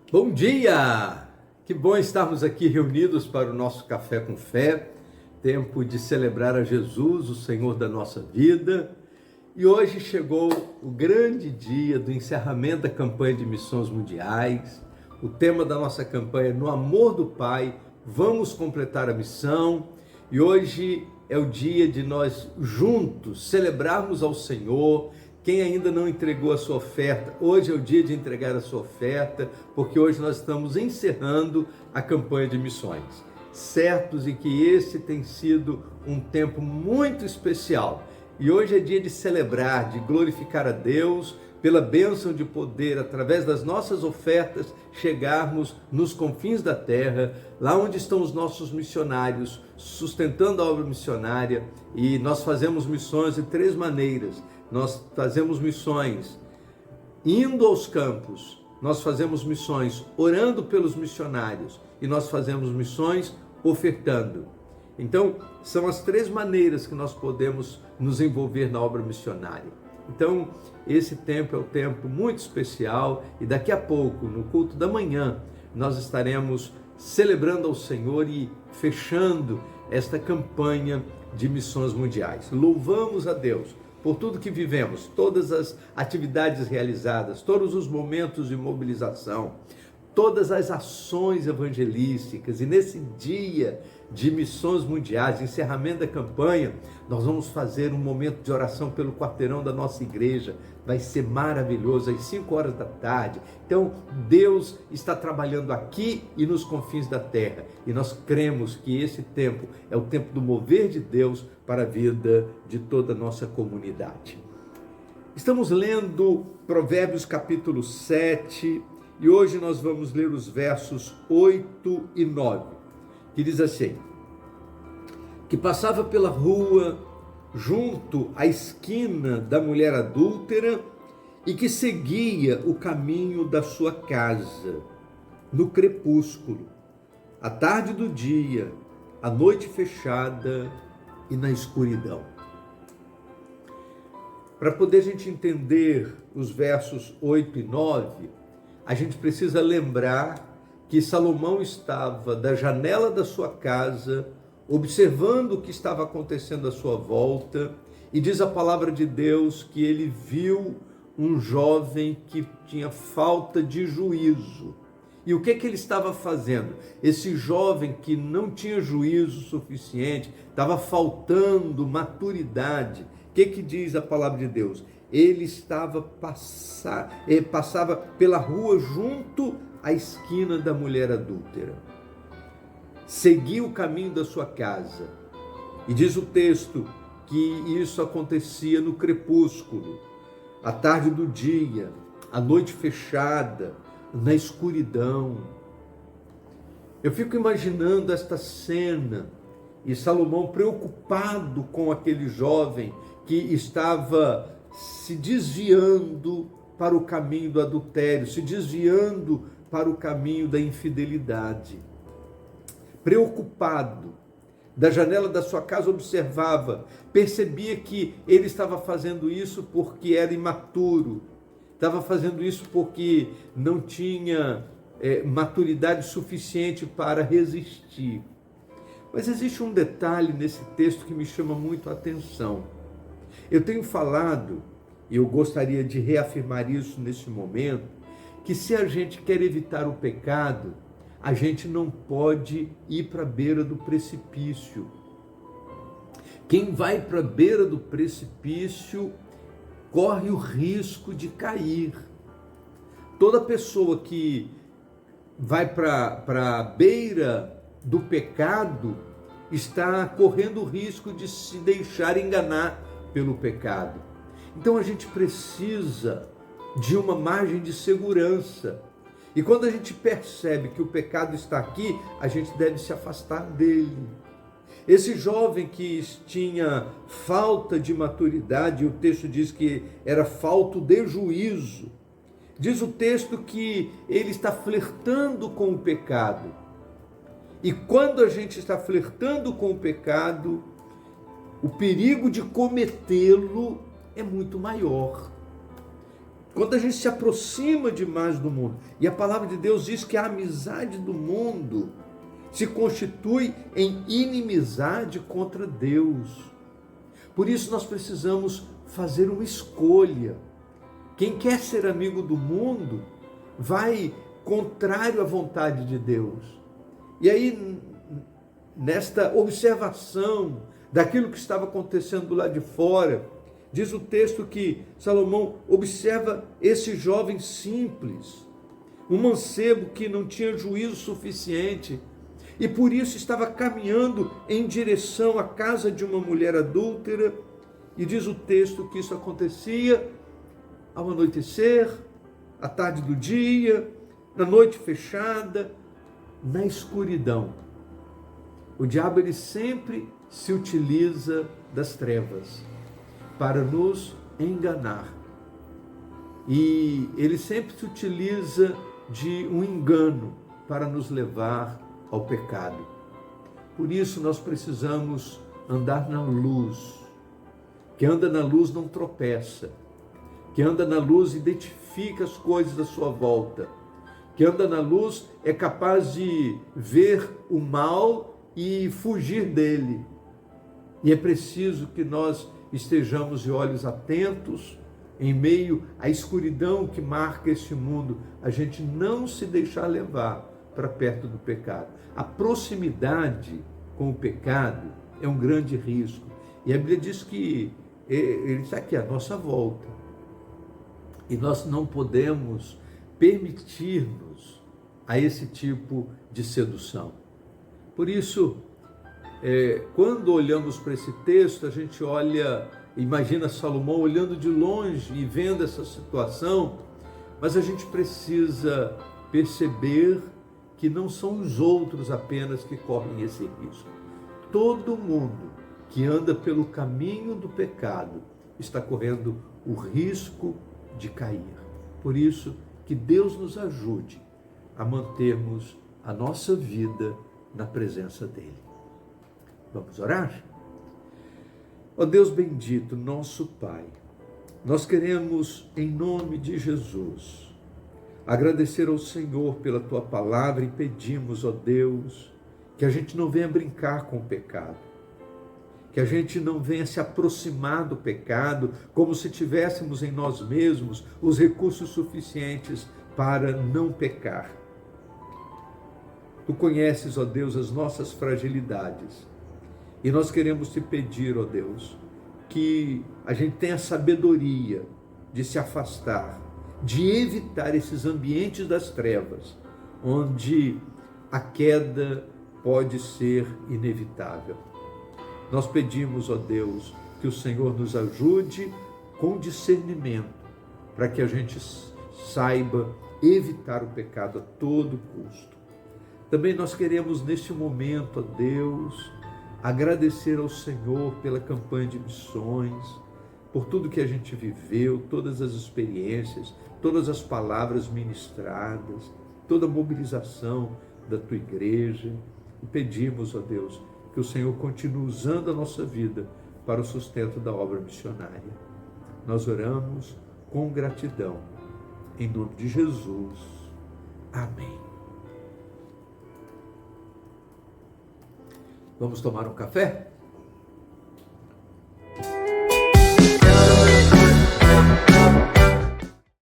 Bom dia! Que bom estarmos aqui reunidos para o nosso Café com Fé, tempo de celebrar a Jesus, o Senhor da nossa vida. E hoje chegou o grande dia do encerramento da campanha de missões mundiais. O tema da nossa campanha é No Amor do Pai, vamos completar a missão. E hoje é o dia de nós juntos celebrarmos ao Senhor. Quem ainda não entregou a sua oferta, hoje é o dia de entregar a sua oferta, porque hoje nós estamos encerrando a campanha de missões. Certos de que esse tem sido um tempo muito especial. E hoje é dia de celebrar, de glorificar a Deus pela bênção de poder, através das nossas ofertas, chegarmos nos confins da terra, lá onde estão os nossos missionários, sustentando a obra missionária. E nós fazemos missões de três maneiras. Nós fazemos missões indo aos campos, nós fazemos missões orando pelos missionários e nós fazemos missões ofertando. Então, são as três maneiras que nós podemos nos envolver na obra missionária. Então, esse tempo é um tempo muito especial e daqui a pouco, no culto da manhã, nós estaremos celebrando ao Senhor e fechando esta campanha de missões mundiais. Louvamos a Deus por tudo que vivemos, todas as atividades realizadas, todos os momentos de mobilização, todas as ações evangelísticas. E nesse dia de missões mundiais, encerramento da campanha, nós vamos fazer um momento de oração pelo quarteirão da nossa igreja. Vai ser maravilhoso, às 5 horas da tarde. Então, Deus está trabalhando aqui e nos confins da terra. E nós cremos que esse tempo é o tempo do mover de Deus para a vida de toda a nossa comunidade. Estamos lendo Provérbios capítulo 7 e hoje nós vamos ler os versos 8 e 9, que diz assim: que passava pela rua junto à esquina da mulher adúltera e que seguia o caminho da sua casa no crepúsculo, à tarde do dia, à noite fechada e na escuridão. Para poder a gente entender os versos 8 e 9, a gente precisa lembrar que Salomão estava da janela da sua casa, observando o que estava acontecendo à sua volta, e diz a palavra de Deus que ele viu um jovem que tinha falta de juízo. E o que ele estava fazendo? Esse jovem que não tinha juízo suficiente, estava faltando maturidade. O que diz a palavra de Deus? Ele passava pela rua junto à esquina da mulher adúltera. Seguia o caminho da sua casa. E diz o texto que isso acontecia no crepúsculo, à tarde do dia, à noite fechada, na escuridão. Eu fico imaginando esta cena e Salomão preocupado com aquele jovem que estava se desviando para o caminho do adultério, se desviando para o caminho da infidelidade. Preocupado, da janela da sua casa observava, percebia que ele estava fazendo isso porque era imaturo, estava fazendo isso porque não tinha maturidade suficiente para resistir. Mas existe um detalhe nesse texto que me chama muito a atenção. Eu tenho falado, e eu gostaria de reafirmar isso nesse momento, que se a gente quer evitar o pecado, a gente não pode ir para a beira do precipício. Quem vai para a beira do precipício corre o risco de cair. Toda pessoa que vai para a beira do pecado está correndo o risco de se deixar enganar pelo pecado. Então a gente precisa de uma margem de segurança. E quando a gente percebe que o pecado está aqui, a gente deve se afastar dele. Esse jovem que tinha falta de maturidade, o texto diz que era falta de juízo. Diz o texto que ele está flertando com o pecado. E quando a gente está flertando com o pecado, o perigo de cometê-lo é muito maior. quando a gente se aproxima demais do mundo, e a palavra de Deus diz que a amizade do mundo se constitui em inimizade contra Deus. Por isso nós precisamos fazer uma escolha. Quem quer ser amigo do mundo vai contrário à vontade de Deus. E aí, nesta observação daquilo que estava acontecendo do lado de fora, diz o texto que Salomão observa esse jovem simples, um mancebo que não tinha juízo suficiente e por isso estava caminhando em direção à casa de uma mulher adúltera. E diz o texto que isso acontecia ao anoitecer, à tarde do dia, na noite fechada, na escuridão. O diabo ele sempre se utiliza das trevas para nos enganar. E ele sempre se utiliza de um engano para nos levar ao pecado. Por isso nós precisamos andar na luz. Quem anda na luz não tropeça. Quem anda na luz identifica as coisas à sua volta. Quem anda na luz é capaz de ver o mal e fugir dele. E é preciso que nós estejamos de olhos atentos em meio à escuridão que marca este mundo, a gente não se deixar levar para perto do pecado. A proximidade com o pecado é um grande risco. E a Bíblia diz que ele está aqui à nossa volta. E nós não podemos permitir-nos a esse tipo de sedução. Por isso, quando olhamos para esse texto, a gente olha, imagina Salomão olhando de longe e vendo essa situação, mas a gente precisa perceber que não são os outros apenas que correm esse risco. Todo mundo que anda pelo caminho do pecado está correndo o risco de cair. Por isso, que Deus nos ajude a mantermos a nossa vida na presença dEle. Vamos orar? Ó Deus bendito, nosso Pai, nós queremos, em nome de Jesus, agradecer ao Senhor pela Tua palavra e pedimos, ó Deus, que a gente não venha brincar com o pecado, que a gente não venha se aproximar do pecado como se tivéssemos em nós mesmos os recursos suficientes para não pecar. Tu conheces, ó Deus, as nossas fragilidades e nós queremos te pedir, ó Deus, que a gente tenha sabedoria de se afastar, de evitar esses ambientes das trevas, onde a queda pode ser inevitável. Nós pedimos, ó Deus, que o Senhor nos ajude com discernimento, para que a gente saiba evitar o pecado a todo custo. Também nós queremos neste momento, ó Deus, agradecer ao Senhor pela campanha de missões, por tudo que a gente viveu, todas as experiências, todas as palavras ministradas, toda a mobilização da Tua igreja. E pedimos, ó Deus, que o Senhor continue usando a nossa vida para o sustento da obra missionária. Nós oramos com gratidão, em nome de Jesus. Amém. Vamos tomar um café?